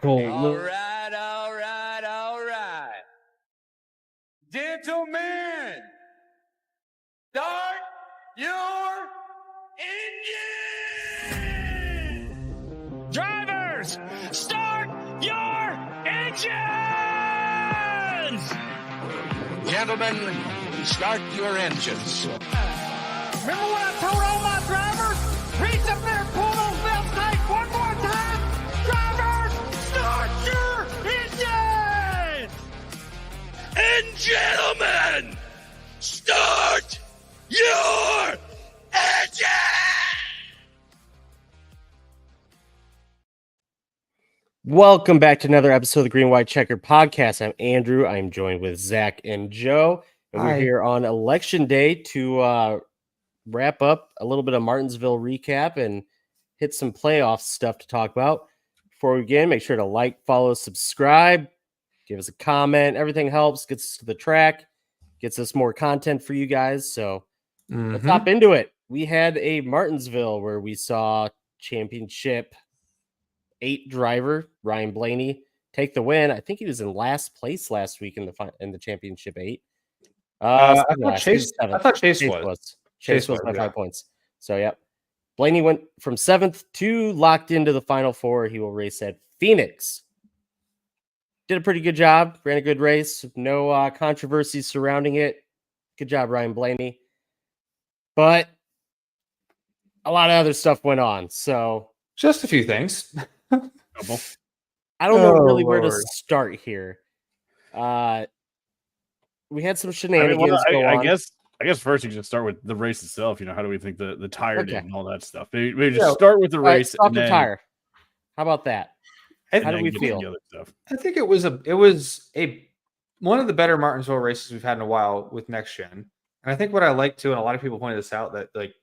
tackle. All right. Gentlemen, start your engine! Drivers, start your engines! Gentlemen, start your engines. Remember what I told all my drivers? Reach up there and pull those belts tight one more time. Drivers, start your engines! And gentlemen, start your engine! Welcome back to another episode of the Green White Checkered podcast. I'm Andrew. I'm joined with Zach and Joe. And we're here on Election Day to wrap up a little bit of Martinsville recap and hit some playoff stuff to talk about. Before we begin, make sure to like, follow, subscribe, give us a comment. Everything helps, gets us to the track, gets us more content for you guys. So let's hop into it. We had a Martinsville where we saw championship 8 driver Ryan Blaney take the win. I think he was in last place last week in the championship 8. I thought Chase was. Chase was by 5 points. So, yeah. Blaney went from 7th to locked into the final 4. He will race at Phoenix. Did a pretty good job. Ran a good race. No controversy surrounding it. Good job, Ryan Blaney. But a lot of other stuff went on. So, just a few things. I don't know really where to start here. We had some shenanigans go on. I guess first you can just start with the race itself. You know, how do we think the tire did and all that stuff? Maybe just start with the race. Right, and then, tire. How about that? How do we feel? I think it was one of the better Martinsville races we've had in a while with Next Gen. And I think what I like too, and a lot of people pointed this out, that like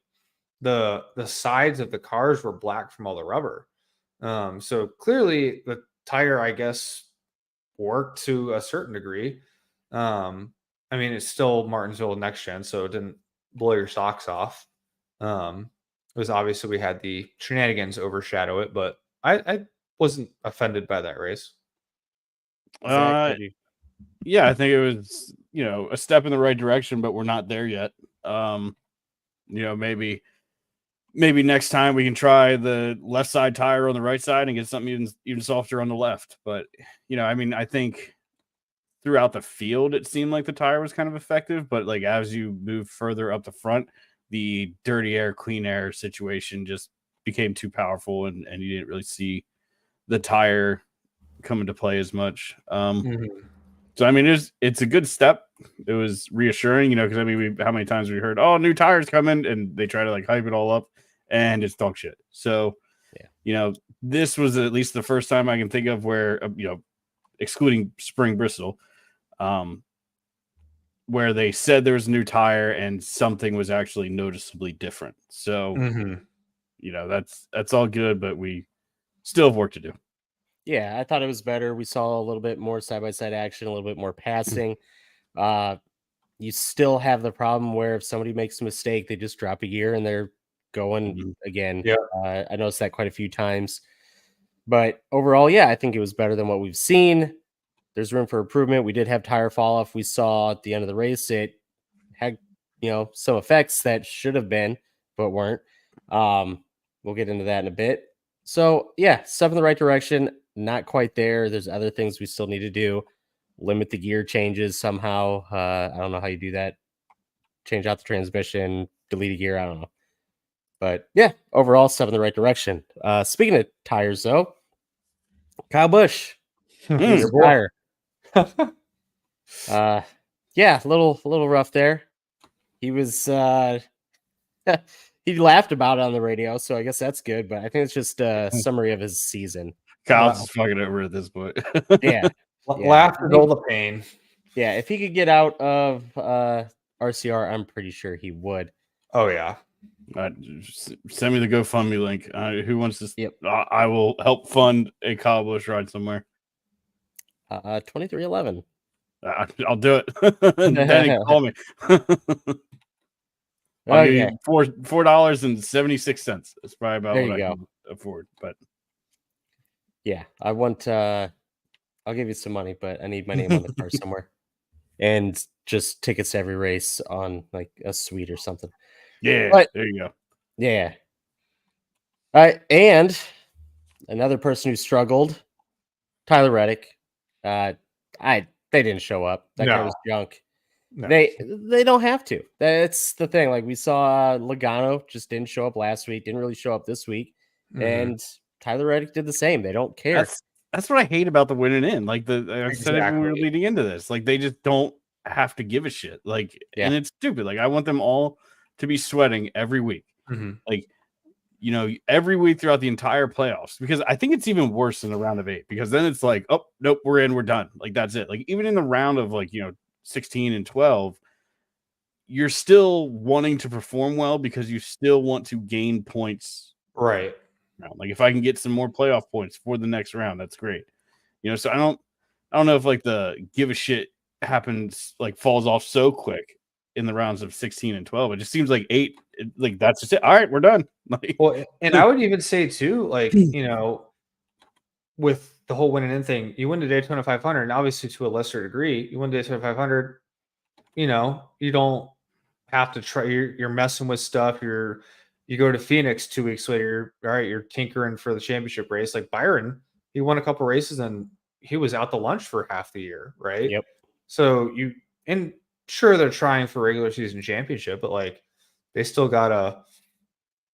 the sides of the cars were black from all the rubber. So clearly the tire, I guess, worked to a certain degree. I mean, it's still Martinsville Next Gen, so it didn't blow your socks off. It was obviously we had the shenanigans overshadow it, but I wasn't offended by that race. Yeah, I think it was, a step in the right direction, but we're not there yet. Maybe next time we can try the left side tire on the right side and get something even softer on the left. But, I think throughout the field, it seemed like the tire was kind of effective, but like as you move further up the front, the dirty air, clean air situation just became too powerful, and you didn't really see the tire come into play as much. So, it's a good step. It was reassuring, because how many times we heard, new tires coming, and they try to like hype it all up, and it's dog shit. So, this was at least the first time I can think of where, excluding Spring Bristol, where they said there was a new tire and something was actually noticeably different. So, that's all good, but we still have work to do. Yeah, I thought it was better. We saw a little bit more side-by-side action, a little bit more passing. You still have the problem where if somebody makes a mistake, they just drop a gear and they're going again. Yeah. I noticed that quite a few times. But overall, yeah, I think it was better than what we've seen. There's room for improvement. We did have tire fall off. We saw at the end of the race, it had, some effects that should have been, but weren't. We'll get into that in a bit. So, yeah, step in the right direction. Not quite there. There's other things we still need to do. Limit the gear changes somehow. I don't know how you do that. Change out the transmission, delete a gear. I don't know. But, yeah, overall, step in the right direction. Speaking of tires, though, Kyle Busch. Your tire. Yeah, a little rough there. He was he laughed about it on the radio, so I guess that's good, but I think it's just a summary of his season. Kyle's just fucking over at this point. Yeah. Laugh and all the pain. Yeah, if he could get out of RCR, I'm pretty sure he would. Oh, yeah. Send me the GoFundMe link. Who wants to? Yep. I will help fund a Kyle Busch ride somewhere. 2311. I'll do it. Danny, call me. I'll give you $4.76. That's probably about what I can afford. But Yeah, I want. I'll give you some money, but I need my name on the car somewhere, and just tickets to every race on like a suite or something. Yeah, But there you go. yeah, all right. And another person who struggled, Tyler Reddick. They didn't show up. That car No, was junk. no. They don't have to. That's the thing. Like we saw Logano just didn't show up last week, didn't really show up this week. Mhm. And Tyler Reddick did the same. They don't care. That's what I hate about the winning in. Like I said it when we were Exactly. leading into this. Like they just don't have to give a shit. Like, Yeah. and it's stupid. Like I want them all to be sweating every week. Mhm. Like, you know, every week throughout the entire playoffs. Because I think it's even worse in the round of 8. Because then it's like, oh nope, we're in, we're done. Like that's it. Like even in the round of like 16 and 12, you're still wanting to perform well because you still want to gain points. Right. Like if I can get some more playoff points for the next round, that's great. So I don't know if like the give a shit happens, like falls off so quick in the rounds of 16 and 12. It just seems like 8, like that's just it. All right, we're done. Like, Well, and I would even say too, like, with the whole winning in thing, you win the Daytona 500, and obviously to a lesser degree, you win the Daytona 500, you don't have to try. You're messing with stuff. You go to Phoenix 2 weeks later. All right, you're tinkering for the championship race. Like Byron, he won a couple races and he was out to lunch for half the year, right? Yep. So and sure they're trying for regular season championship, but like they still gotta.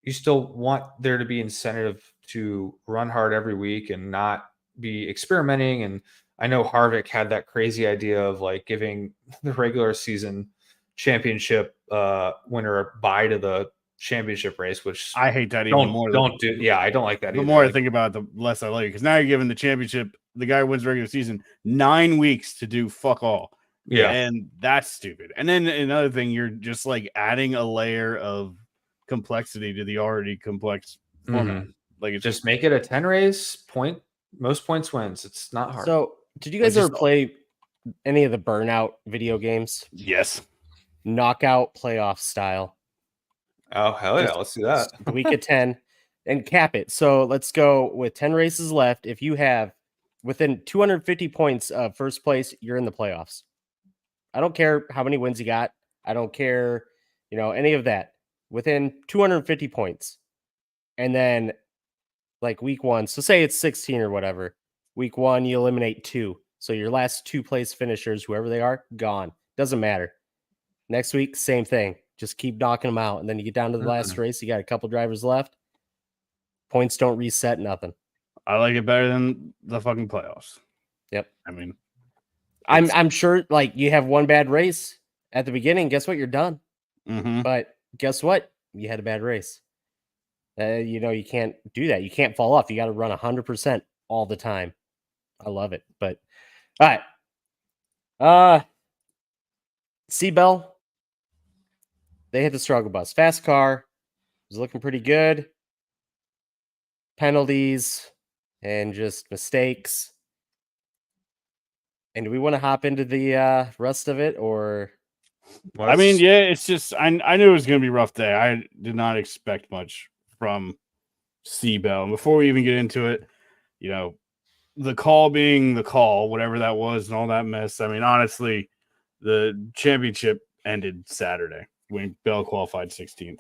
You still want there to be incentive to run hard every week and not be experimenting. And I know Harvick had that crazy idea of like giving the regular season championship winner a bye to the championship race, which I hate that even more. don't do. Yeah, I don't like that The either. more I Like, think about it, the less I like it. Because now you're giving the championship, the guy who wins regular season, 9 weeks to do fuck all. yeah, And that's stupid. And then another thing, you're just like adding a layer of complexity to the already complex format. Mhm. Like it's Just make it a 10 race point. Most points wins. It's not hard. So did you Like, guys ever just- play any of the Burnout video games? yes. Knockout playoff style. Oh hell yeah, Just let's do that. The week of 10 and cap it. So let's go with 10 races left. If you have within 250 points of first place, you're in the playoffs. I don't care how many wins you got. I don't care, any of that. Within 250 points. And then like week 1, so say it's 16 or whatever. Week 1, you eliminate 2. So your last 2 place finishers, whoever they are, gone. Doesn't matter. Next week, same thing. Just keep knocking them out. And then you get down to the last race. You got a couple drivers left. Points don't reset, nothing. I like it better than the fucking playoffs. Yep. I mean, I'm sure like you have one bad race at the beginning. Guess what? You're done. mhm. But guess what? You had a bad race. You can't do that. You can't fall off. You got to run 100% all the time. I love it. But all right. Seabell, they hit the struggle bus. Fast car was looking pretty good. Penalties and just mistakes. And do we want to hop into the rest of it, or? I mean, yeah, it's just I knew it was going to be a rough day. I did not expect much from Seabell. And before we even get into it, the call being the call, whatever that was, and all that mess. I mean, honestly, the championship ended Saturday when Bell qualified 16th.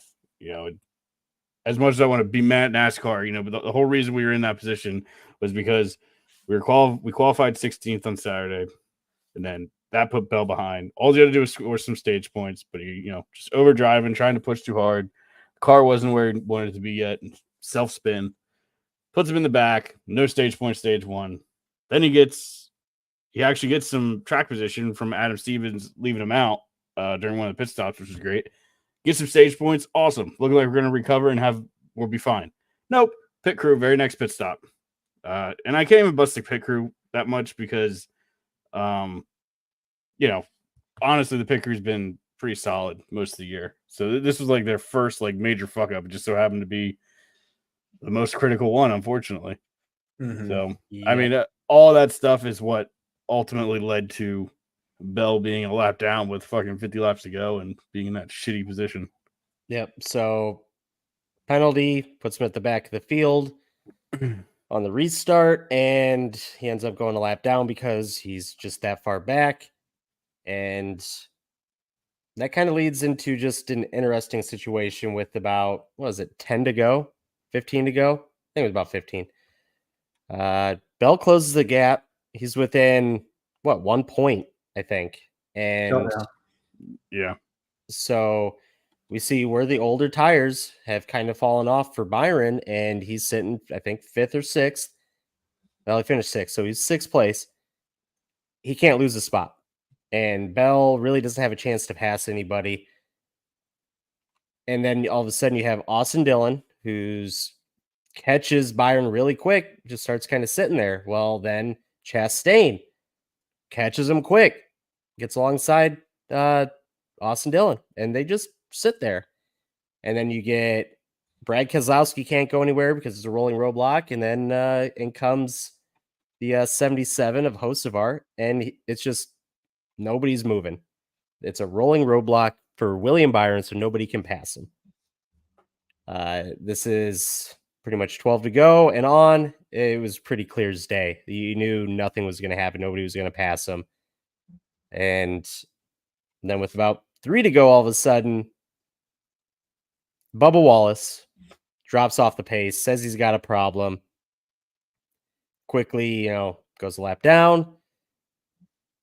As much as I want to be mad at NASCAR, but the whole reason we were in that position was because we qualified 16th on Saturday, and then that put Bell behind. All you had to do was score some stage points, but just overdriving, trying to push too hard. The car wasn't where he wanted it to be yet. Self spin puts him in the back. No stage point, stage 1. Then he actually gets some track position from Adam Stevens leaving him out during one of the pit stops, which is great. Get some stage points. Awesome. Looking like we're going to recover and we'll be fine. Nope. Pit crew, very next pit stop. And I can't even bust the pit crew that much because, honestly, the pit crew's been pretty solid most of the year. So this was like their first like major fuck up. It just so happened to be the most critical one, unfortunately. Mhm. So, Yeah. I mean, all that stuff is what ultimately led to Bell being a lap down with fucking 50 laps to go and being in that shitty position. Yep. So penalty puts him at the back of the field. on the restart, and he ends up going a lap down because he's just that far back. And that kind of leads into just an interesting situation with about, what was it, 10 to go? 15 to go? I think it was about 15. Bell closes the gap. He's within, 1 point, I think. And Yeah. so we see where the older tires have kind of fallen off for Byron, and he's sitting, I think, 5th or 6th. Well, he finished 6th, so he's 6th place. He can't lose a spot. And Bell really doesn't have a chance to pass anybody. And then all of a sudden you have Austin Dillon, who's catches Byron really quick, just starts kind of sitting there. Well, then Chastain catches him quick, gets alongside Austin Dillon, and they just sit there. And then you get Brad Keselowski can't go anywhere because it's a rolling roadblock. And then in comes the 77 of Hocevar, and it's just nobody's moving. It's a rolling roadblock for William Byron, so nobody can pass him. This is pretty much 12 to go and on. It was pretty clear as day. You knew nothing was going to happen. Nobody was going to pass him. And then with about 3 to go, all of a sudden, Bubba Wallace drops off the pace, says he's got a problem. Quickly, goes a lap down,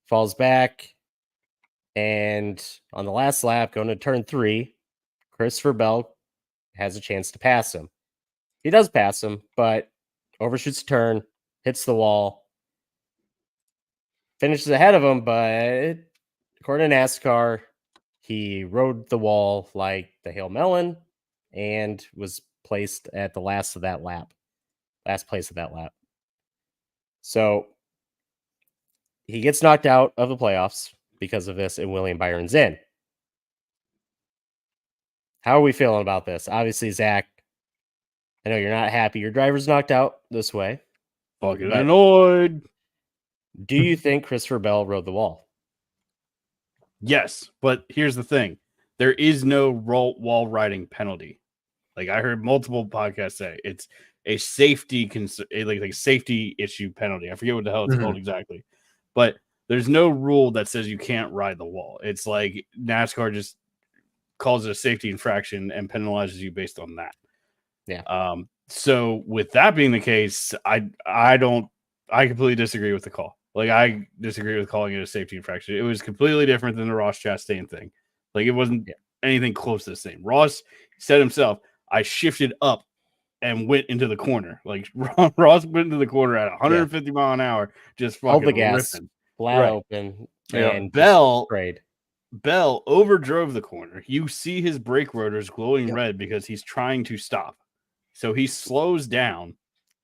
falls back, and on the last lap, going to turn 3, Christopher Bell has a chance to pass him. He does pass him, but overshoots a turn, hits the wall, finishes ahead of him, but according to NASCAR, he rode the wall like the Hail Melon and was placed at the last place of that lap. So he gets knocked out of the playoffs because of this, and William Byron's in. How are we feeling about this? Obviously, Zach, I know you're not happy. Your driver's knocked out this way. Fucking annoyed. Do you think Christopher Bell rode the wall? Yes, but here's the thing. There is no wall riding penalty. Like I heard multiple podcasts say it's a safety like safety issue penalty. I forget what the hell it's called exactly. But there's no rule that says you can't ride the wall. It's like NASCAR just calls it a safety infraction and penalizes you based on that. Yeah. So with that being the case, I completely disagree with the call. Like I disagree with calling it a safety infraction. It was completely different than the Ross Chastain thing. Like it wasn't anything close to the same. Ross said himself, I shifted up and went into the corner. Like Ross went into the corner at 150 mile an hour, just fucking the gas ripping. flat open. And Bell overdrove the corner. You see his brake rotors glowing red because he's trying to stop. So he slows down,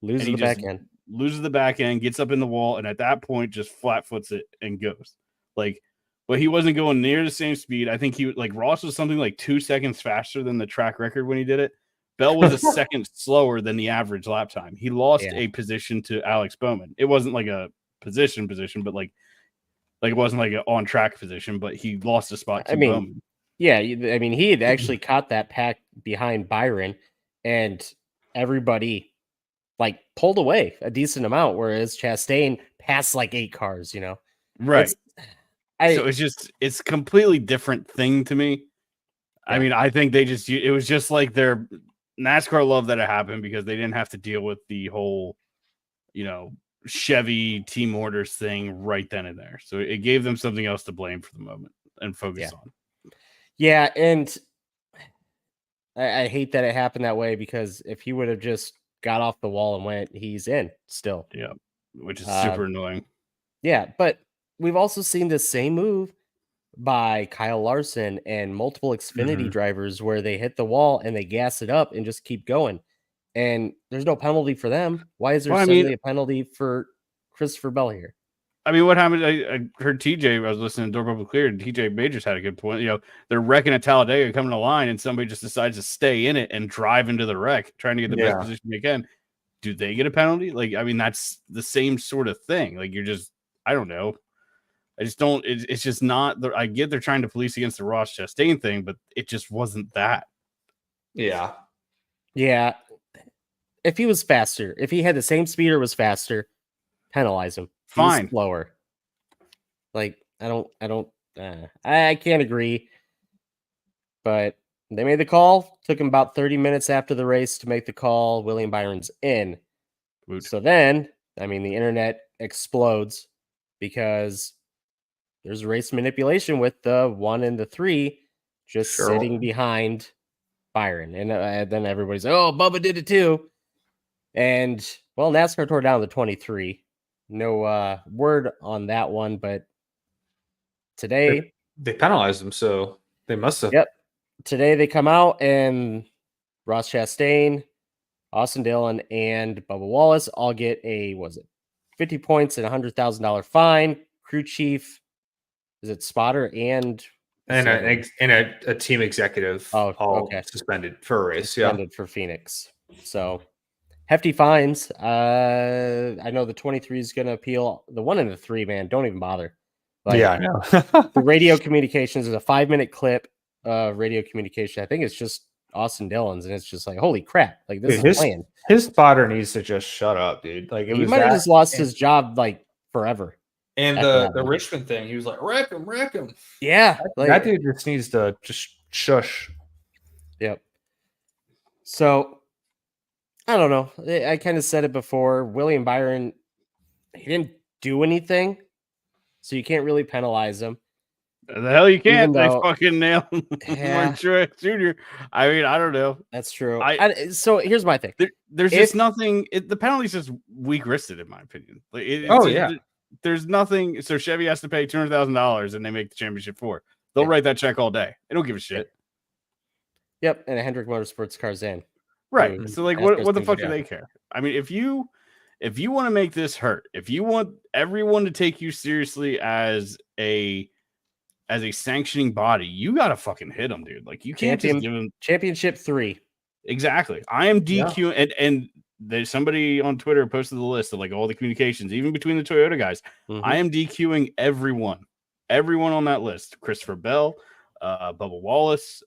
loses the back end, gets up in the wall, and at that point just flat foots it and goes. Like, but he wasn't going near the same speed. I think Ross was something like 2 seconds faster than the track record when he did it. Bell was a second slower than the average lap time. He lost a position to Alex Bowman. It wasn't like a position, but like it wasn't like an on track position, but he lost a spot to Bowman. Yeah, I mean, he had actually caught that pack behind Byron, and everybody pulled away a decent amount, whereas Chastain passed like 8 cars, Right. So it's completely different thing to me. Yeah. I mean, I think it was just like their NASCAR loved that it happened because they didn't have to deal with the whole, Chevy team orders thing right then and there. So it gave them something else to blame for the moment and focus on. Yeah. And I hate that it happened that way because if he would have just got off the wall and went, he's in still. Yeah. Which is super annoying. Yeah. But we've also seen the same move by Kyle Larson and multiple Xfinity drivers where they hit the wall and they gas it up and just keep going. And there's no penalty for them. Why is there suddenly a penalty for Christopher Bell here? I mean, what happened? I heard TJ, I was listening to Door Public Clear, and TJ Majors had a good point. They're wrecking at Talladega coming to line, and somebody just decides to stay in it and drive into the wreck, trying to get the best position they can. Do they get a penalty? Like, I mean, that's the same sort of thing. Like, I don't know. I just don't. It's just not. I get they're trying to police against the Ross Chastain thing, but it just wasn't that. Yeah. Yeah. if he was faster, if he had the same speed or was faster, penalize him. He was Fine. slower. Like I can't agree, but they made the call. Took him about 30 minutes after the race to make the call. William Byron's in. Woot. So then, I mean, the internet explodes because there's race manipulation with the 1 and the 3 just Sure. sitting behind Byron. And then everybody's like, oh, Bubba did it too. And, well, NASCAR tore down the 23. No word on that one, but today, They penalized him, so they must have. yep, today they come out and Ross Chastain, Austin Dillon, and Bubba Wallace all get a, 50 points and $100,000 fine. Crew chief, is it Spotter and A team executive Oh, all okay. suspended for a race. suspended for Phoenix. So hefty fines. I know the 23 is going to appeal. The 1 and the 3, man, don't even bother. Yeah, I know. The radio communications is a 5-minute clip of radio communication. I think it's just Austin Dillon's, and it's just like, holy crap! Like this Dude, is planned. His spotter needs to just shut up, dude. Like He was might have that- just lost and- his job like forever. And after that the one. Richmond thing, he was like, wreck him. Yeah, That dude just needs to just shush. Yep. So I don't know. I kind of said it before. William Byron, he didn't do anything, so you can't really penalize him. The hell you can't. They though- fucking nailed Yeah. Martin Truex Jr. I mean, I don't know. That's true. I- So here's my thing. There's If- just nothing. The penalty's just weak wristed, in my opinion. Like, there's nothing. So Chevy has to pay $200,000, and they make the championship 4. They'll Yeah. write that check all day. They don't give a shit. Yep, and a Hendrick Motorsports car's in. Right. Dude, So like, NASCAR's what the doing fuck good. do they care? I mean, if you want to make this hurt, if you want everyone to take you seriously as a sanctioning body, you gotta fucking hit them, dude. Like you can't just give them Championship 3. exactly. I am DQ and there's somebody on Twitter posted the list of like all the communications, even between the Toyota guys. Mhm. I am DQing everyone on that list. Christopher Bell, Bubba Wallace,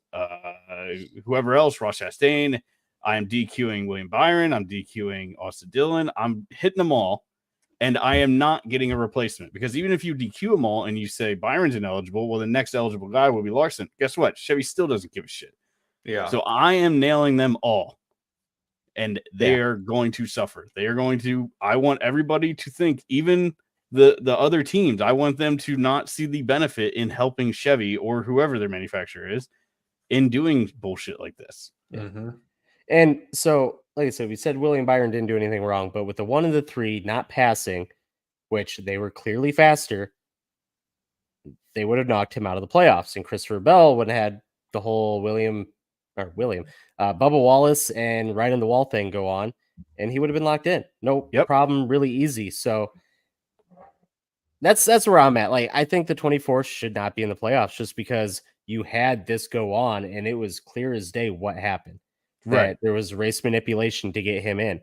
whoever else, Ross Chastain. I am DQing William Byron. I'm DQing Austin Dillon. I'm hitting them all, and I am not getting a replacement because even if you DQ them all and you say Byron's ineligible, well, the next eligible guy will be Larson. Guess what? Chevy still doesn't give a shit. Yeah. So I am nailing them all, and they are going to suffer. They are going to. I want everybody to think, even the other teams, I want them to not see the benefit in helping Chevy or whoever their manufacturer is in doing bullshit like this. Mhm. And so, like I said, we said William Byron didn't do anything wrong, but with the 1 and the 3 not passing, which they were clearly faster, they would have knocked him out of the playoffs. And Christopher Bell would have had the whole Bubba Wallace and right in the wall thing go on, and he would have been locked in. No problem, really easy. So that's where I'm at. Like, I think the 24 should not be in the playoffs just because you had this go on, and it was clear as day what happened. That there was race manipulation to get him in.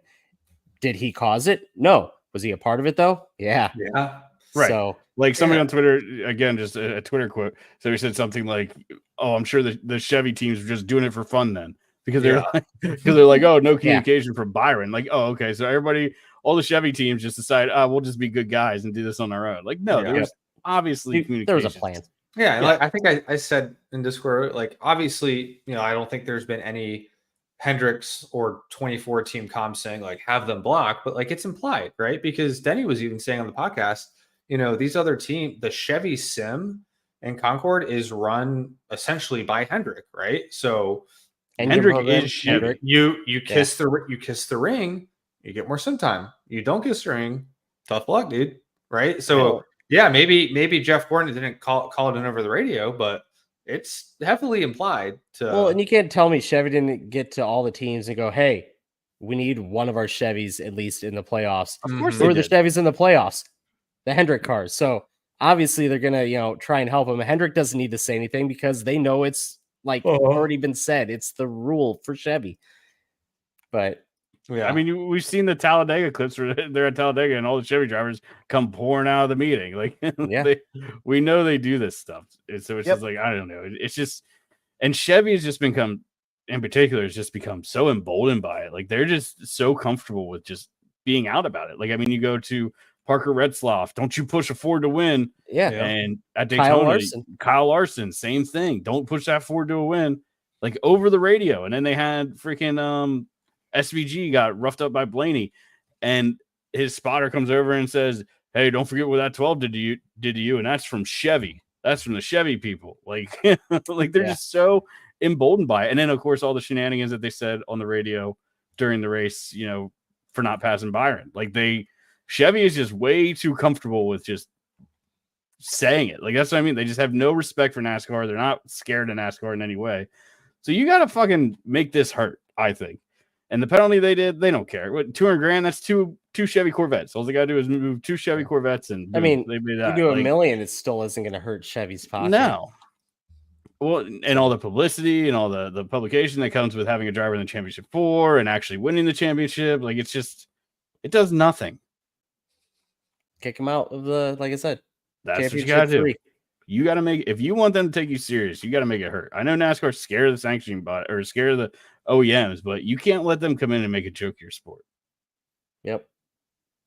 Did he cause it? No. Was he a part of it though? Yeah. Yeah. Right. So like somebody on Twitter, again, just a Twitter quote. So he said something like, "Oh, I'm sure the Chevy teams were just doing it for fun then." Because they're like, oh, no communication from Byron. Like, oh, okay. So everybody, all the Chevy teams just decide, we'll just be good guys and do this on our own. Like, no, there was obviously communication. there was a plan. Yeah, and like I think I said in Discord, like obviously, I don't think there's been any Hendricks or 24 team comms saying like have them block, but like it's implied, right? Because Denny was even saying on the podcast, these other team, the Chevy Sim and Concord is run essentially by Hendrick, right? So Hendrick is Chevy. You kiss the ring, you get more sim time. You don't kiss the ring, tough luck, dude. Right? So yeah, maybe Jeff Gordon didn't call it in over the radio, but it's heavily implied to. Well, and you can't tell me Chevy didn't get to all the teams and go, "Hey, we need one of our Chevys at least in the playoffs." Of course, who are the Chevys in the playoffs? The Hendrick cars. So obviously they're gonna, try and help him. Hendrick doesn't need to say anything because they know it's like already been said. It's the rule for Chevy. But yeah, I mean, we've seen the Talladega clips where they're at Talladega and all the Chevy drivers come pouring out of the meeting. Like, we know they do this stuff. And so it's just like, I don't know. It's just, and Chevy has just become in particular has just become so emboldened by it. Like they're just so comfortable with just being out about it. Like, I mean, you go to Parker Retzloff, don't you push a Ford to win? Yeah. And at Kyle Daytona, Larson. Kyle Larson, same thing. Don't push that Ford to a win, like over the radio. And then they had freaking SVG got roughed up by Blaney, and his spotter comes over and says, "Hey, don't forget what that 12 did to you." And that's from Chevy. That's from the Chevy people. Like, like they're just so emboldened by it. And then, of course, all the shenanigans that they said on the radio during the race, you know, for not passing Byron. Like Chevy is just way too comfortable with just saying it. Like, that's what I mean. They just have no respect for NASCAR. They're not scared of NASCAR in any way. So you got to fucking make this hurt, I think. And the penalty they did, they don't care. What, $200,000? That's two Chevy Corvettes. All they got to do is move 2 Chevy Corvettes, and boom, I mean, they made you that. do like, $1 million, it still isn't going to hurt Chevy's pocket. No. Well, and all the publicity and all the publication that comes with having a driver in the championship 4 and actually winning the championship, like it's just, it does nothing. Kick him out of the, like I said, That's what you got to do. You got to make, if you want them to take you serious, you got to make it hurt. I know NASCAR's scared of the sanctioning body or scared of the OEMs, but you can't let them come in and make a joke of your sport. Yep.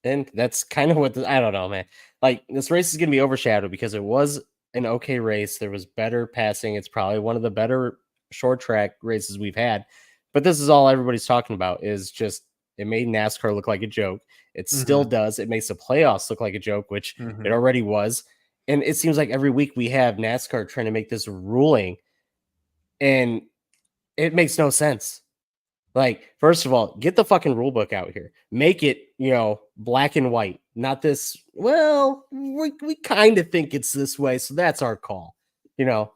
And that's kind of what I don't know, man. Like, this race is going to be overshadowed because it was an okay race. There was better passing. It's probably one of the better short track races we've had. But this is all everybody's talking about, is just it made NASCAR look like a joke. It still does. It makes the playoffs look like a joke, which it already was. And it seems like every week we have NASCAR trying to make this ruling, and it makes no sense. Like, first of all, get the fucking rule book out here. Make it, you know, black and white. Not this, well, we kind of think it's this way, so that's our call. You know,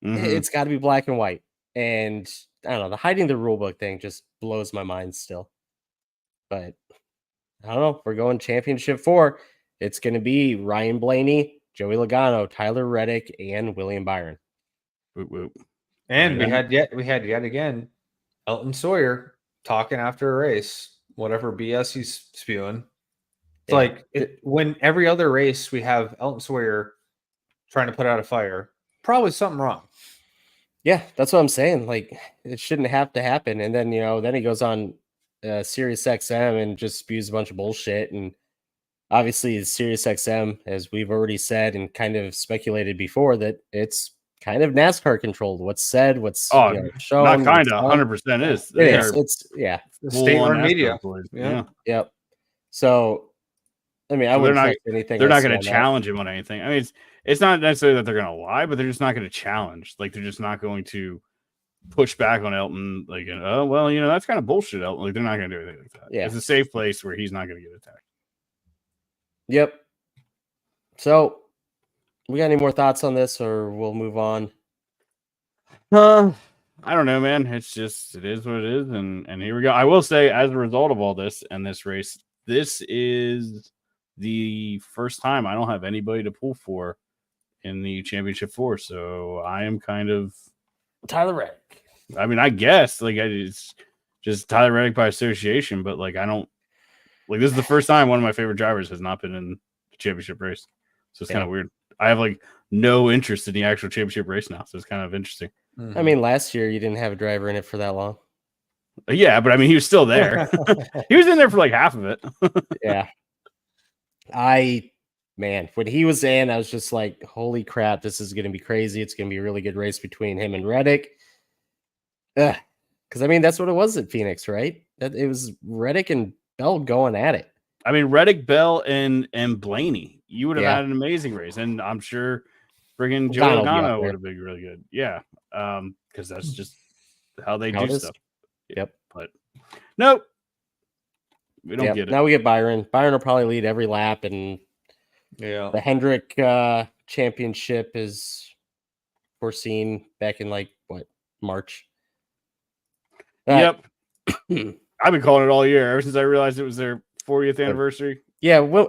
it's got to be black and white. And I don't know, the hiding the rule book thing just blows my mind still. But I don't know. We're going championship 4. It's going to be Ryan Blaney, Joey Logano, Tyler Reddick, and William Byron. Whoop, whoop. And we had yet again Elton Sawyer talking after a race, whatever BS he's spewing. It's like when every other race we have Elton Sawyer trying to put out a fire, probably something wrong. Yeah, that's what I'm saying. Like, it shouldn't have to happen. And then, you know, then he goes on Sirius XM and just spews a bunch of bullshit. And obviously, Sirius XM, as we've already said and kind of speculated before, that it's kind of NASCAR controlled. What's said, what's shown. Not kind of, 100% is. It's the state-run media. Yeah. Yep. So, I mean, I wouldn't expect anything. They're not going to challenge him on anything. I mean, it's not necessarily that they're going to lie, but they're just not going to challenge. Like, they're just not going to push back on Elton. Like, oh, well, you know, that's kind of bullshit, Elton. Like, they're not going to do anything like that. Yeah. It's a safe place where he's not going to get attacked. Yep. So, we got any more thoughts on this, or we'll move on? I don't know, man. It's just, it is what it is. And here we go. I will say, as a result of all this and this race, this is the first time I don't have anybody to pull for in the championship 4. So I am kind of Tyler Reddick. I mean, I guess like it's just Tyler Reddick by association, but like I don't like, this is the first time one of my favorite drivers has not been in the championship race. So it's kind of weird. I have like no interest in the actual championship race now. So it's kind of interesting. I mean, last year you didn't have a driver in it for that long. Yeah, but I mean, he was still there. He was in there for like half of it. Yeah. Man, when he was in, I was just like, holy crap, this is going to be crazy. It's going to be a really good race between him and Reddick. Because, I mean, that's what it was at Phoenix, right? It was Reddick and Bell going at it. I mean, Reddick, Bell, and Blaney. You would have had an amazing race. And I'm sure friggin' Joey Logano would have been really good. Yeah. Because that's just how they do stuff. Yep. But nope. We don't get it. Now we get Byron. Byron will probably lead every lap, and the Hendrick championship is foreseen back in like March. Yep. I've been calling it all year ever since I realized it was their 40th anniversary. Yeah, well,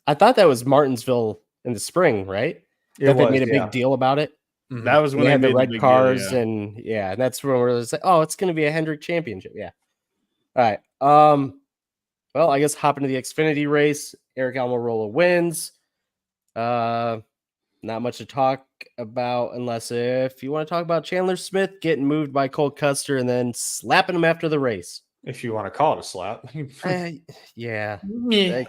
I thought that was Martinsville in the spring, right? They made a big deal about it. That was when they had made the red cars, deal, and that's when we're like, oh, it's going to be a Hendrick championship. Yeah. All right. Well, I guess hop into the Xfinity race. Eric Almirola wins. Not much to talk about, unless if you want to talk about Chandler Smith getting moved by Cole Custer and then slapping him after the race. If you want to call it a slap. Yeah. Meh.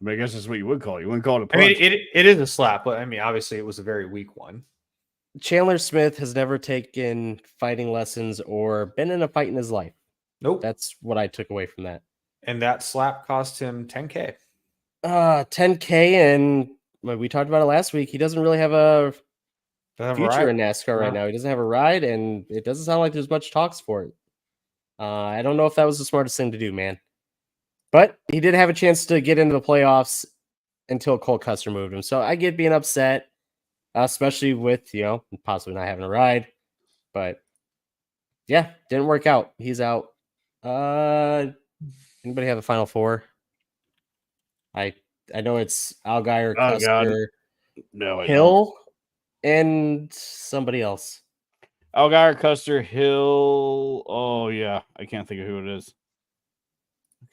I guess that's what you would call it. You wouldn't call it a I punch. mean, it is a slap, but I mean, obviously, it was a very weak one. Chandler Smith has never taken fighting lessons or been in a fight in his life. Nope. That's what I took away from that. And that slap cost him $10K. 10K, and we talked about it last week. He doesn't really have a future in NASCAR right now. He doesn't have a ride, and it doesn't sound like there's much talks for it. I don't know if that was the smartest thing to do, man. But he did have a chance to get into the playoffs until Cole Custer moved him. So I get being upset, especially with, possibly not having a ride. But yeah, didn't work out. He's out. Anybody have a final four? I know it's Allgaier, Custer, No, I Hill, and somebody else. Allgaier, Custer, Hill. Oh yeah, I can't think of who it is.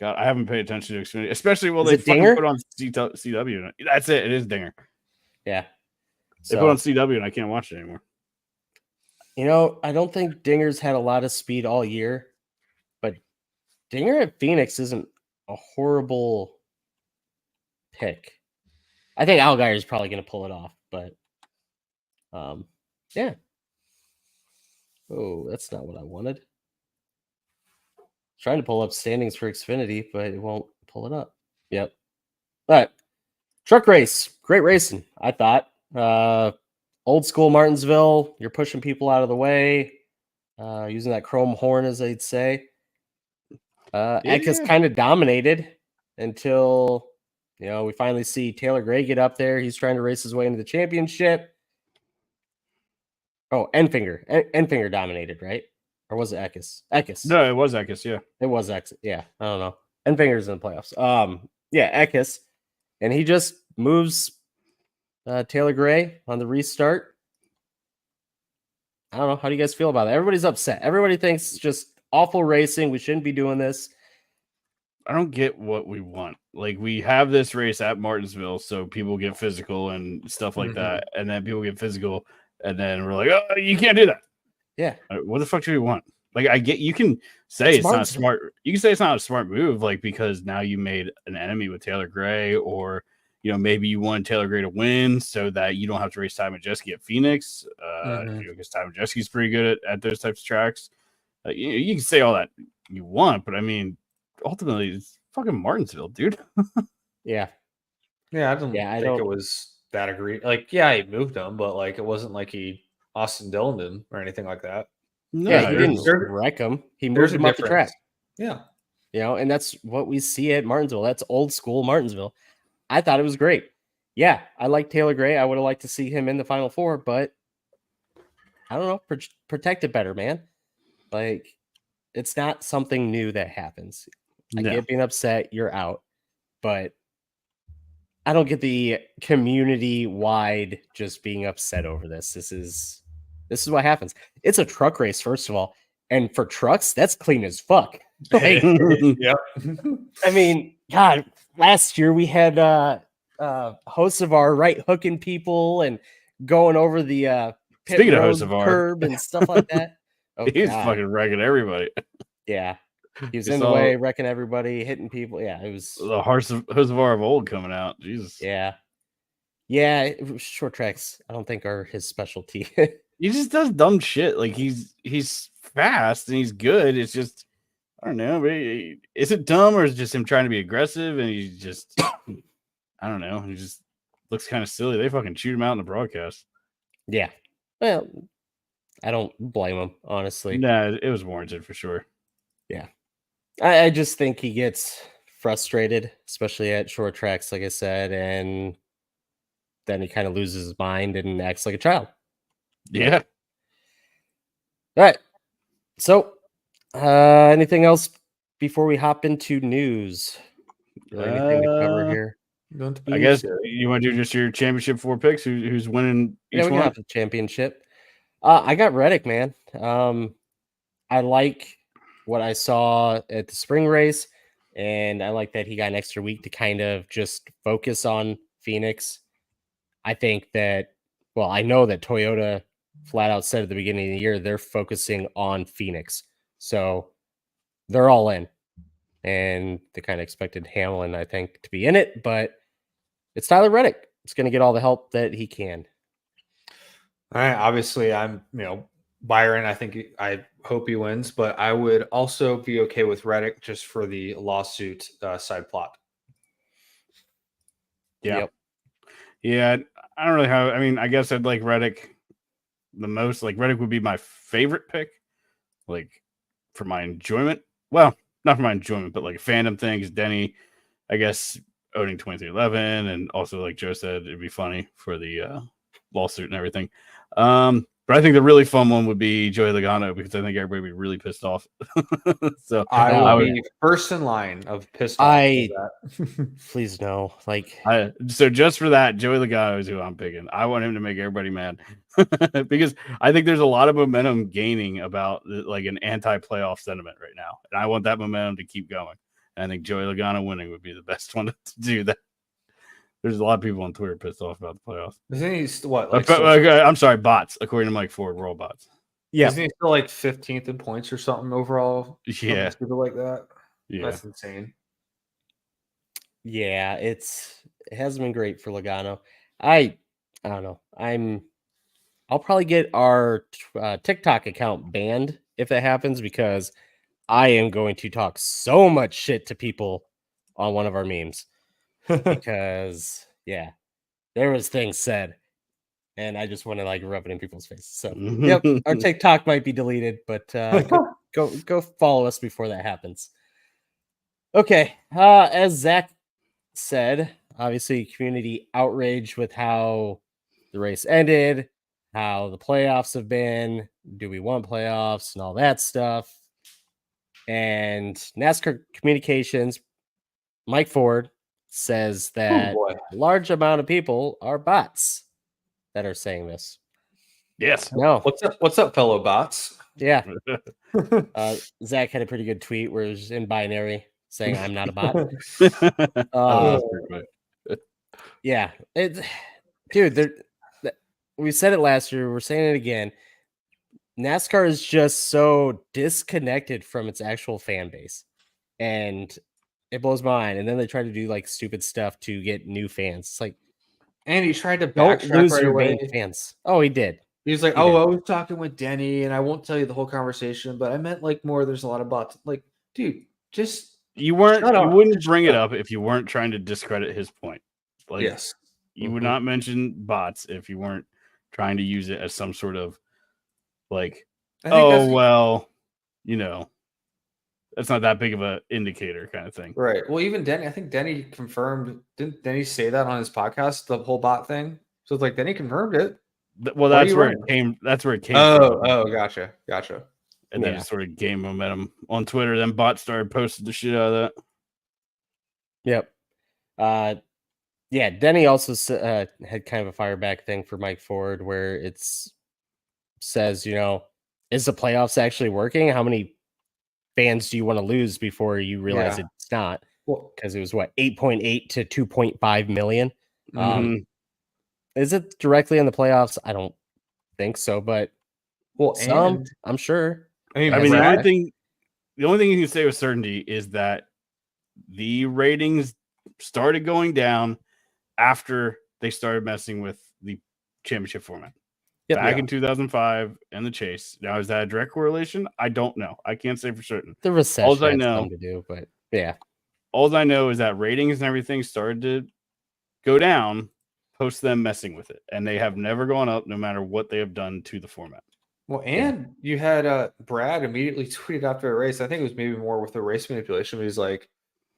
God, I haven't paid attention to Xfinity, especially they fucking Dinger? put on CW. That's it. It is Dinger. Yeah, They put on CW, and I can't watch it anymore. I don't think Dinger's had a lot of speed all year, but Dinger at Phoenix isn't a horrible pick. I think Allgaier is probably going to pull it off, but yeah. Oh, that's not what I wanted. Trying to pull up standings for Xfinity, but it won't pull it up. Yep. All right. Truck race. Great racing, I thought. Old school Martinsville. You're pushing people out of the way, using that chrome horn, as they'd say. Eckes kind of dominated until, we finally see Taylor Gray get up there. He's trying to race his way into the championship. Oh, Enfinger dominated, right? Or was it Eckes? Eckes. No, it was Eckes, yeah. It was Eckes. Yeah, I don't know. Enfinger's in the playoffs. Yeah, Eckes. And he just moves Taylor Gray on the restart. I don't know. How do you guys feel about it? Everybody's upset. Everybody thinks it's just awful racing. We shouldn't be doing this. I don't get what we want. Like, we have this race at Martinsville, so people get physical and stuff like that. And then people get physical, and then we're like, oh, you can't do that. Yeah. What the fuck do we want? Like, I get, you can say it's not smart. You can say it's not a smart move, like, because now you made an enemy with Taylor Gray, or, maybe you want Taylor Gray to win so that you don't have to race Ty Majeski at Phoenix. Because Ty Majeski's pretty good at those types of tracks. You can say all that you want, but I mean, ultimately, it's fucking Martinsville, dude. Yeah. Yeah, I don't think it was that agreed. Like, yeah, he moved him, but like it wasn't like he Austin Dillon did or anything like that. No, yeah, he didn't wreck him. He moved him up the track. Yeah. And that's what we see at Martinsville. That's old school Martinsville. I thought it was great. Yeah, I like Taylor Gray. I would have liked to see him in the Final Four, but I don't know. Protect it better, man. Like, it's not something new that happens. I get being upset. You're out. But I don't get the community-wide just being upset over this. This is what happens. It's a truck race, first of all. And for trucks, that's clean as fuck. Like, yep. I mean, God, last year we had Hocevar right hooking people and going over the Speaking of Hocevar, curb and stuff like that. Oh, he's fucking wrecking everybody. Yeah. He was in the way, wrecking everybody, hitting people. Yeah, it was the Hocevar of old coming out. Jesus. Yeah. Yeah, short tracks, I don't think are his specialty. He just does dumb shit. Like, he's fast and he's good. It's just, I don't know. Is it dumb, or is it just him trying to be aggressive? And he's just, I don't know. He just looks kind of silly. They fucking shoot him out in the broadcast. Yeah. Well, I don't blame him, honestly. No, it was warranted for sure. Yeah. I just think he gets frustrated, especially at short tracks, like I said, and then he kind of loses his mind and acts like a child. Yeah. All right. So, anything else before we hop into news? Anything to cover here? I guess you want to do just your championship 4 picks. Who's winning each one? Yeah, we got the championship. I got Reddick, man. I like what I saw at the spring race, and I like that he got an extra week to kind of just focus on Phoenix. I think that well, I know that Toyota flat out said at the beginning of the year they're focusing on Phoenix. So they're all in. And they kind of expected Hamlin, I think, to be in it, but it's Tyler Reddick. It's going to get all the help that he can. All right. Obviously, I'm, Byron. I hope he wins, but I would also be okay with Reddick just for the lawsuit side plot. Yeah. Yep. Yeah. I don't really have, I mean, I guess I'd like Reddick the most. Like, Reddick would be my favorite pick, like, for my enjoyment. Well, not for my enjoyment, but like fandom things. Denny, I guess, owning 2311, and also, like Joe said, it'd be funny for the lawsuit and everything. But I think the really fun one would be Joey Logano, because I think everybody would be really pissed off. So I would be first in line of pissed off. That. Please no. Like, so just for that, Joey Logano is who I'm picking. I want him to make everybody mad because I think there's a lot of momentum gaining about like an anti-playoff sentiment right now, and I want that momentum to keep going. And I think Joey Logano winning would be the best one to do that. There's a lot of people on Twitter pissed off about the playoffs. Isn't he what? Like, I'm sorry, bots. According to Mike Ford, we're all bots. yeah. Isn't he still like 15th in points or something overall? Yeah. Something like that. Yeah. That's insane. Yeah, it hasn't been great for Logano. I don't know. I'll probably get our TikTok account banned if that happens, because I am going to talk so much shit to people on one of our memes. Because there was things said, and I just want to like rub it in people's faces. So yep, our TikTok might be deleted, but go follow us before that happens. Okay, as Zach said, obviously community outrage with how the race ended, how the playoffs have been, do we want playoffs, and all that stuff. And NASCAR Communications, Mike Ford, says that a large amount of people are bots that are saying this. Yes. No. What's up, fellow bots? Yeah. Zach had a pretty good tweet where it was in binary saying I'm not a bot. Yeah. Dude, we said it last year. We're saying it again. NASCAR is just so disconnected from its actual fan base. And it blows my mind. And then they try to do like stupid stuff to get new fans. It's like, and he tried to don't lose right your away. main fans. Oh, he did. He was like, I was talking with Denny, and I won't tell you the whole conversation, but I meant like more. There's a lot of bots. Like, dude, just you wouldn't bring it up if you weren't trying to discredit his point. Like, yes, you would not mention bots if you weren't trying to use it as some sort of like, well, that's not that big of an indicator kind of thing. Right. Well, even Denny, I think Denny confirmed. Didn't Denny say that on his podcast, the whole bot thing? So it's like Denny confirmed it. Well, that's where it came. That's where it came from. Oh, gotcha. And then it sort of gained momentum on Twitter. Then bots started posting the shit out of that. Yep. Denny also had kind of a fireback thing for Mike Ford where it says, is the playoffs actually working? How many fans do you want to lose before you realize it's not? Because it was 8.8 to 2.5 million. Is it directly in the playoffs? I don't think so, but I'm sure. I mean, the only thing you can say with certainty is that the ratings started going down after they started messing with the championship format back in 2005 and the chase. Now, is that a direct correlation? I don't know. I can't say for certain. The recession all I know to do, but all I know is that ratings and everything started to go down post them messing with it, and they have never gone up no matter what they have done to the format. Well, and you had Brad immediately tweeted after a race. I think it was maybe more with the race manipulation. But he's like,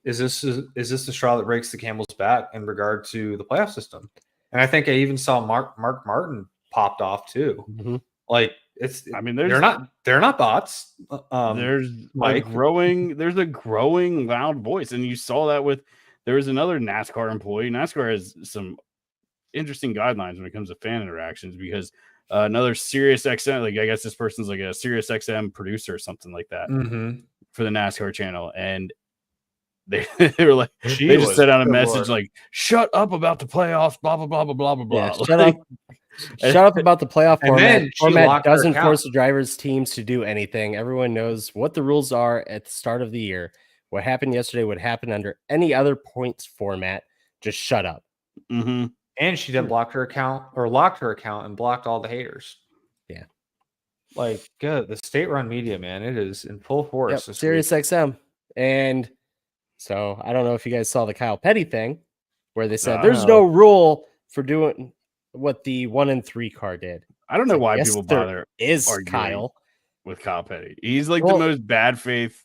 "Is this the straw that breaks the camel's back in regard to the playoff system?" And I think I even saw Mark Martin popped off too. Mm-hmm. Like they're not bots. There's a growing loud voice, and you saw that there was another NASCAR employee. NASCAR has some interesting guidelines when it comes to fan interactions because another Sirius XM, like I guess this person's like a Sirius XM producer or something like that for the NASCAR channel, and they were like, they just sent out a message like, "Shut up about the playoffs, blah blah blah blah blah blah blah." Shut up. Shut up about the playoff And format. then she Format locked her doesn't account. force the drivers' teams to do anything. Everyone knows what the rules are at the start of the year. What happened yesterday would happen under any other points format. Just shut up. Mm-hmm. And she didn't block her account or locked her account and blocked all the haters. Yeah. Like, good. The state-run media, man, it is in full force. Yep. This Sirius week. XM. And so I don't know if you guys saw the Kyle Petty thing where they said there's no rule for doing what the 1 and 3 car did. I don't know why Yes, people there bother is arguing Kyle with Kyle Petty. He's like Well, the most bad faith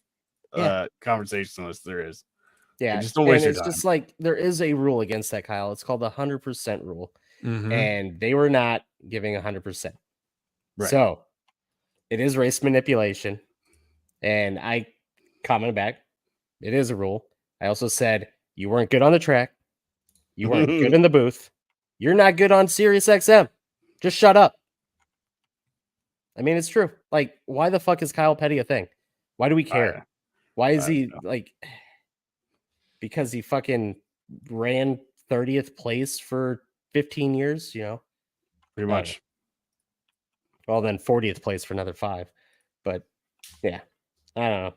yeah. conversationalist there is. Yeah, just don't waste your it's time. just like there is a rule against that, Kyle. It's called the 100% rule, Mhm. and they were not giving 100%. Right. So it is race manipulation, and I commented back. It is a rule. I also said you weren't good on the track. You weren't good in the booth. You're not good on Sirius XM. Just shut up. I mean, it's true. Like, why the fuck is Kyle Petty a thing? Why do we care? Why is he like? Because he fucking ran 30th place for 15 years, you know? Pretty much. Well, then 40th place for another 5. But yeah, I don't know.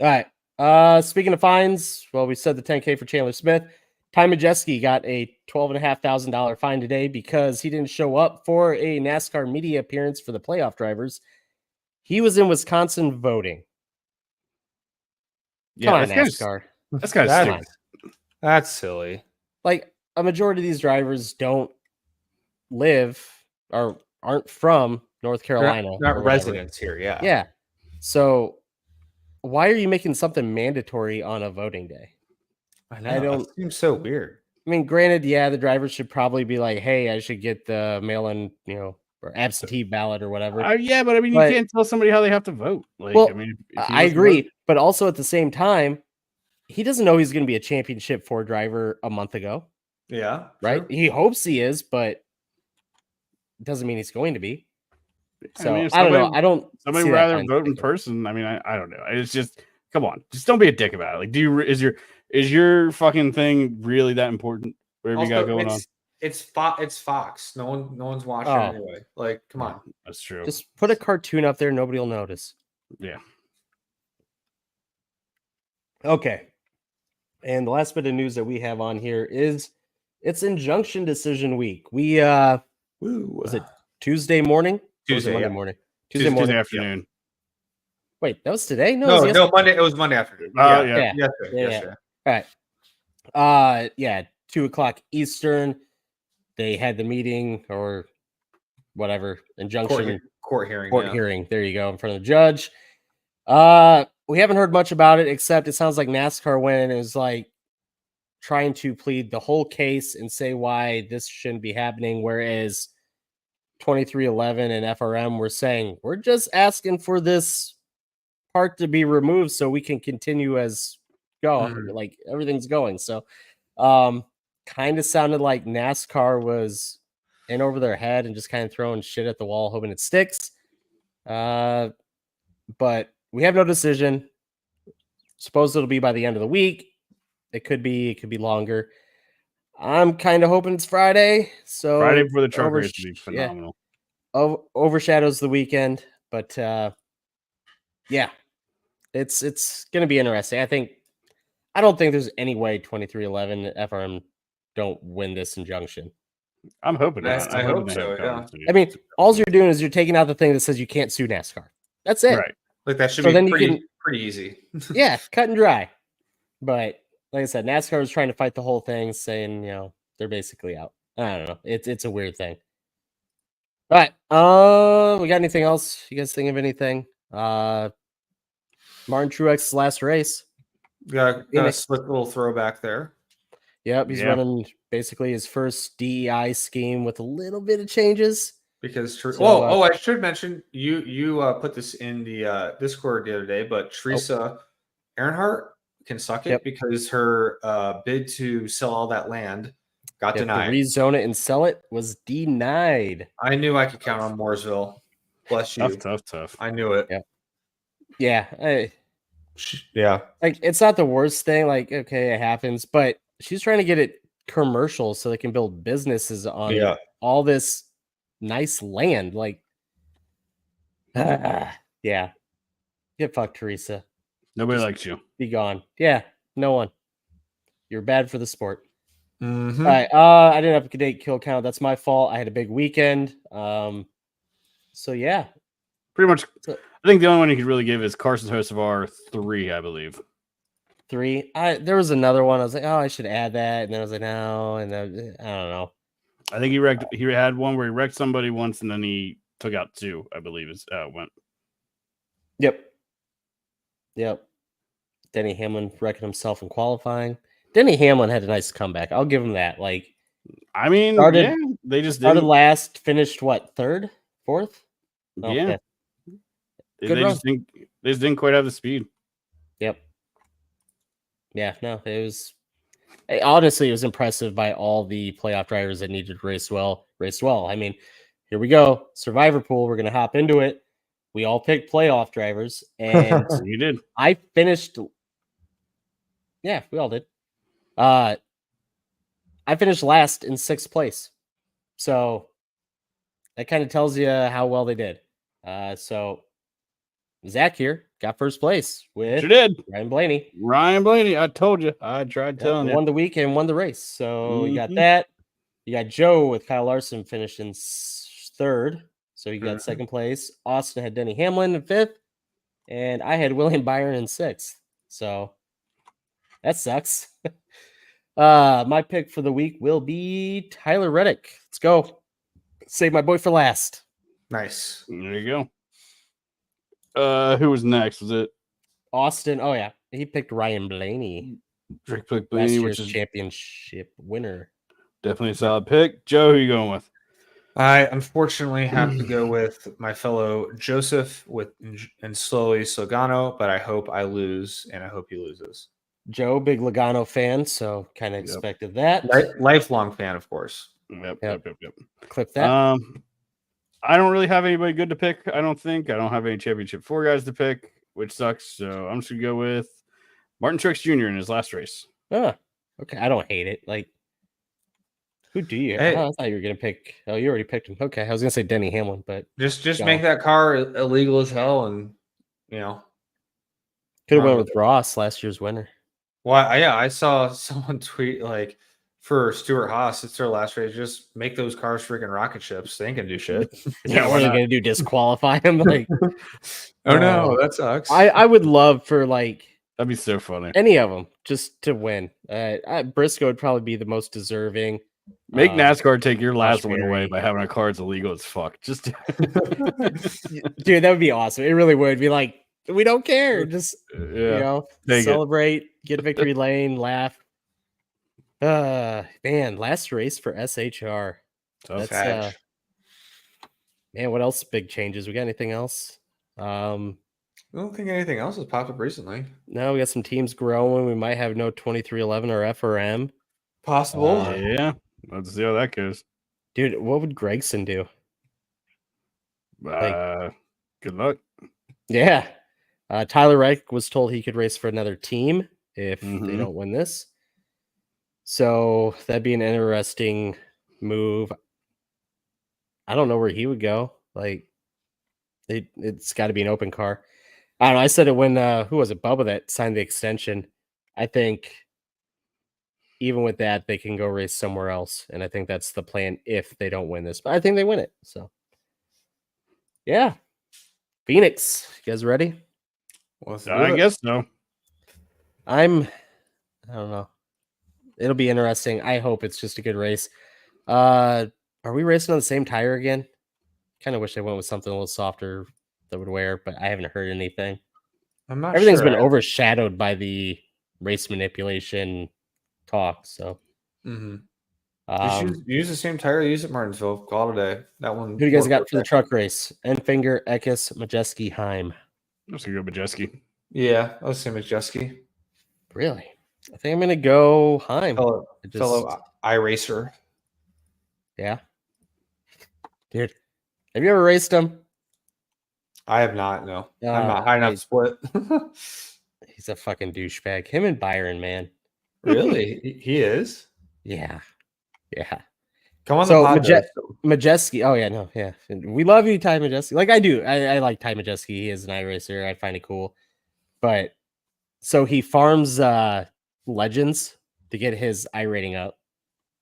All right. Speaking of fines, well, we said the 10K for Chandler Smith. Ty Majeski got a $12,500 fine today because he didn't show up for a NASCAR media appearance for the playoff drivers. He was in Wisconsin voting. Come on, NASCAR. That's kind of stupid. That's silly. Like, a majority of these drivers don't live or aren't from North Carolina. Not residents here, yeah. Yeah. So why are you making something mandatory on a voting day? I know. It seems so weird. I mean, granted, yeah, the drivers should probably be like, hey, I should get the mail-in, you know, or absentee ballot or whatever. Yeah, but I mean, you can't tell somebody how they have to vote. Like, well, I mean, I agree. But also at the same time, he doesn't know he's going to be a championship 4 driver a month ago. Yeah. Right. He hopes he is, but it doesn't mean he's going to be. So I don't know. I don't. Somebody would rather vote in person. I mean, I don't know. It's just, come on, just don't be a dick about it. Like, is your fucking thing really that important? Whatever you got going on. It's Fox. No one's watching anyway. Like, come on. That's true. Just put a cartoon up there. Nobody will notice. Yeah. Okay. And the last bit of news that we have on here is it's injunction decision week. We was it Tuesday morning? Tuesday Monday yeah. morning. Tuesday afternoon. Yeah. Wait, that was today? No, Monday. It was Monday afternoon. Oh yeah. Yeah. All right. 2:00 Eastern. They had the meeting or whatever injunction court hearing. Hearing. There you go, in front of the judge. We haven't heard much about it, except it sounds like NASCAR went and is like trying to plead the whole case and say why this shouldn't be happening, whereas 2311 and FRM were saying we're just asking for this part to be removed so we can continue as like everything's going. So kind of sounded like NASCAR was in over their head and just kind of throwing shit at the wall hoping it sticks. But we have no decision. Suppose it'll be by the end of the week. It could be longer. I'm kind of hoping it's Friday. So Friday before the truck race would be phenomenal. Yeah, overshadows the weekend, but yeah, it's going to be interesting. I don't think there's any way 2311 FRM don't win this injunction. I'm hoping. I hope so. Yeah. I mean, all you're doing is you're taking out the thing that says you can't sue NASCAR. That's it. Right. Like that should be pretty easy. Yeah, cut and dry. But like I said, NASCAR was trying to fight the whole thing, saying, you know, they're basically out. I don't know. It's a weird thing. All right. We got anything else? You guys think of anything? Martin Truex's last race. Got a slick little throwback there. Yep, he's running basically his first DEI scheme with a little bit of changes. Because I should mention you put this in the Discord the other day, but Teresa Earnhardt can suck it because her bid to sell all that land got denied. Rezone it and sell it was denied. I knew I could count on Mooresville. Bless you. Tough. I knew it. Yeah. Yeah. Like, it's not the worst thing. Like, okay, it happens, but she's trying to get it commercial so they can build businesses on all this nice land. Like, yeah, get fucked, Teresa. Nobody Just likes you. Be gone. Yeah, no one. You're bad for the sport. Mhm. All right. I didn't have a good kill count. That's my fault. I had a big weekend. So yeah, Pretty much. So- I think the only one you could really give is Carson Hocevar 3, I believe. 3. There was another one. I was like, oh, I should add that, and then I was like, no, and then I don't know. I think he wrecked. He had one where he wrecked somebody once, and then he took out 2. I believe is how it went. Yep. Denny Hamlin wrecking himself in qualifying. Denny Hamlin had a nice comeback. I'll give him that. Like, I mean, Started- yeah, they just started didn't. last, finished what, 3rd, 4th? Yeah, Good they run. just didn't. They just didn't quite have the speed. Yep. Yeah, no, it was honestly, it was impressive by all the playoff drivers that needed to race well. I mean, here we go. Survivor pool. We're gonna hop into it. We all picked playoff drivers, and You did. I finished. Yeah, we all did. I finished last in 6th place. So that kind of tells you how well they did. So Zach here got 1st place with Sure did. Ryan Blaney. Ryan Blaney. I told you. I tried telling you. Won the week and won the race. So you got Mhm. that. You got Joe with Kyle Larson finishing 3rd. So you got 2nd place. Austin had Denny Hamlin in 5th. And I had William Byron in 6th. So that sucks. My pick for the week will be Tyler Reddick. Let's go. Save my boy for last. Nice. There you go. Who was next? Was it Austin. Oh, yeah. He picked Ryan Blaney. Drake Pick Last Blaney, year's which is championship winner. definitely a solid pick. Joe, who you going with? I unfortunately have to go with my fellow Joseph and slowly Sogano, but I hope I lose and I hope he loses. Joe, big Logano fan, so kind of expected that. Lifelong fan, of course. Yep. Clip that. I don't really have anybody good to pick. I don't think. I don't have any championship 4 guys to pick, which sucks. So I'm just gonna go with Martin Truex Jr. in his last race. Okay. I don't hate it. Like, who do you? Hey. I thought you were gonna pick. Oh, you already picked him. Okay, I was gonna say Denny Hamlin, but Just Go. make that car illegal as hell, and you know. could have Wrong went with Ross, last year's winner. Well, yeah, I saw someone tweet like for Stuart Haas, it's their last race. Just make those cars freaking rocket ships. They ain't gonna do shit. Yeah, what are they gonna do? Disqualify him? Like, Oh no, that sucks. I would love for like That'd be so funny. any of them just to win. Briscoe would probably be the most deserving. Make NASCAR take your last Josh one away Berry. by having a car that's illegal as fuck. Just Dude, that would be awesome. It really would be like, we don't care. Just take it. celebrate, get victory lane, laugh. Man, last race for SHR. Tough That's man, what else? Big changes. We got anything else? I don't think anything else has popped up recently. No, we got some teams growing. We might have no 2311 or FRM. Possible. Yeah, let's see how that goes. Dude, what would Gregson do? Good luck. Yeah. Tyler Reich was told he could race for another team if they Mhm. don't win this. So that'd be an interesting move. I don't know where he would go. Like, it's got to be an open car. I don't know. I said it when who was it? Bubba that signed the extension. I think even with that, they can go race somewhere else, and I think that's the plan if they don't win this. But I think they win it. So, yeah, Phoenix, you guys ready? I guess so. I don't know. It'll be interesting. I hope it's just a good race. Are we racing on the same tire again? Kind of wish I went with something a little softer that would wear, but I haven't heard anything. I'm not Everything's sure. been overshadowed by the race manipulation talk. So, Just use the same tire you use at Martinsville. Call it a day. That one. who do you guys got for the truck race? Enfinger, Eckes, Majeski, Heim. I'm just gonna go Majeski. Yeah, I was saying Majeski. Really? I think I'm gonna go Heim. Fellow Just- iRacer. Yeah. Dude, have you ever raced him? I have not. No, I'm Uh, not high enough to split. He's a fucking douchebag. Him and Byron, man. Really, he is. Yeah. Come on So the pod. Majeski. Oh yeah, no, yeah. We love you, Ty Majeski. Like I do. I like Ty Majeski. He is an iRacer. I find it cool. But so he farms legends to get his iRating up.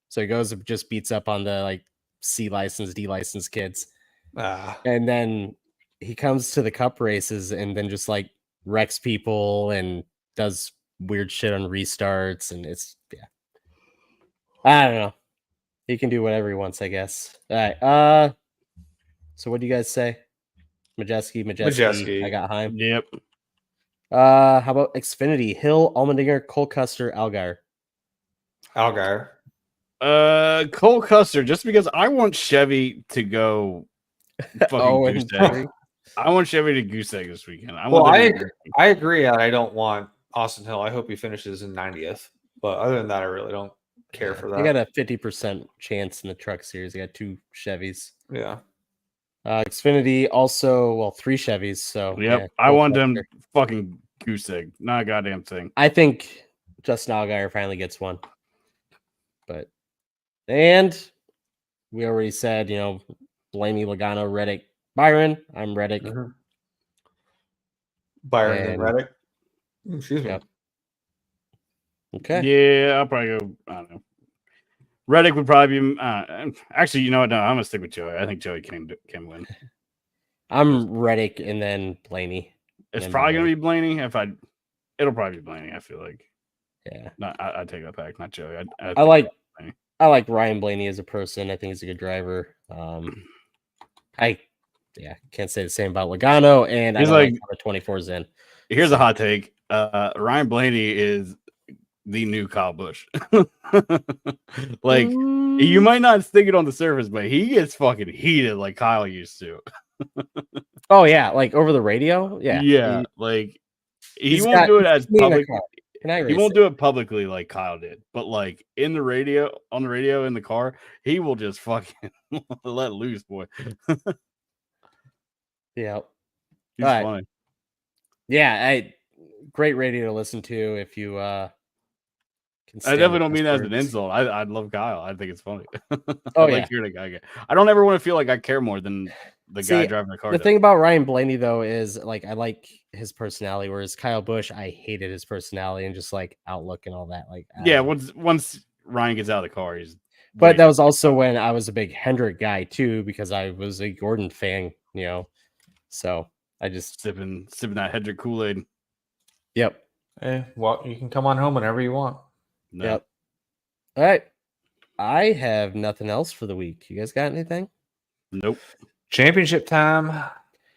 So he goes and just beats up on the like C license, D license kids. And then he comes to the cup races and then just like wrecks people and does weird shit on restarts. And it's I don't know. He can do whatever he wants, I guess. All right. So what do you guys say? Majeski. I got Heim. Yep. How about Xfinity? Hill, Allmendinger, Cole Custer, Algar. Cole Custer, just because I want Chevy to go fucking goose egg. I want Chevy to goose egg this weekend. I agree. I don't want Austin Hill. I hope he finishes in 90th. But other than that, I really don't care for that. They got a 50% chance in the truck series. They got 2 Chevys. Yeah. Xfinity also, well, 3 Chevys. So yep, I want them fucking goose egg. Not a goddamn thing. I think Justin Allgaier finally gets one. And we already said, Blaney, Logano, Reddick, Byron. I'm Reddick. Mm-hmm. Byron and Reddick. Excuse me. Yep. Okay. Yeah, I'll probably go. I don't know. Reddick would probably be. Actually, you know what? No, I'm gonna stick with Joey. I think Joey can win. I'm Reddick and then Blaney. It's probably gonna be Blaney. It'll probably be Blaney. I feel like. Yeah. No, I take that back. Not Joey. I like Ryan Blaney as a person. I think he's a good driver. I can't say the same about Logano, and he's I like the 24's in. Here's a hot take. Ryan Blaney is the new Kyle Busch. Like you might not think it on the surface, but he gets fucking heated like Kyle used to. Oh yeah, like over the radio. Yeah. Like he won't do it as public. He won't do it publicly like Kyle did, but like on the radio in the car, he will just fucking let loose, boy. Yeah, he's funny. Yeah, great radio to listen to if you can. I definitely don't mean that as an insult. I love Kyle. I think it's funny. Oh I like hearing a guy. I don't ever want to feel like I care more than the guy driving the car. The thing about Ryan Blaney though is like I like his personality, whereas Kyle Busch, I hated his personality and just like outlook and all that. Like once Ryan gets out of the car, he's. But that was also when I was a big Hendrick guy too, because I was a Gordon fan, So I just sipping that Hendrick Kool-Aid. Yep. Well, you can come on home whenever you want. No. Yep. All right. I have nothing else for the week. You guys got anything? Nope. Championship time.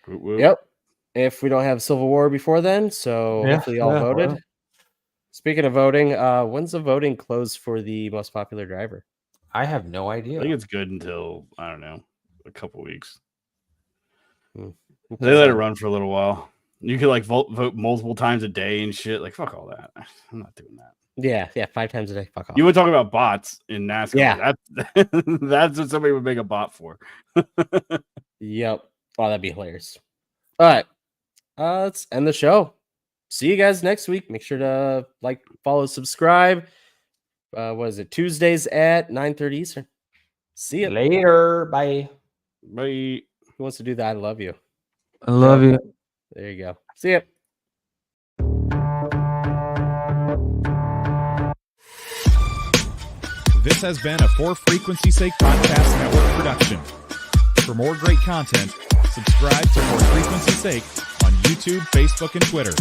Yep. If we don't have Civil War before then, so hopefully y'all voted. Well. Speaking of voting, when's the voting close for the most popular driver? I have no idea. I think it's good until, I don't know, a couple weeks. Okay. They let it run for a little while. You could like vote multiple times a day and shit. Like, fuck all that. I'm not doing that. Yeah, 5 times a day. Fuck off. You would talk about bots in NASCAR. Yeah. That's what somebody would make a bot for. Yep. Oh, that'd be hilarious. All right. Let's end the show. See you guys next week. Make sure to like, follow, subscribe. What is it? Tuesdays at 9:30 Eastern. See you later. Bye. Bye. Who wants to do that? I love you. I love you. There you go. See ya. This has been a For Frequency's Sake Podcast Network production. For more great content, subscribe to For Frequency's Sake on YouTube, Facebook, and Twitter.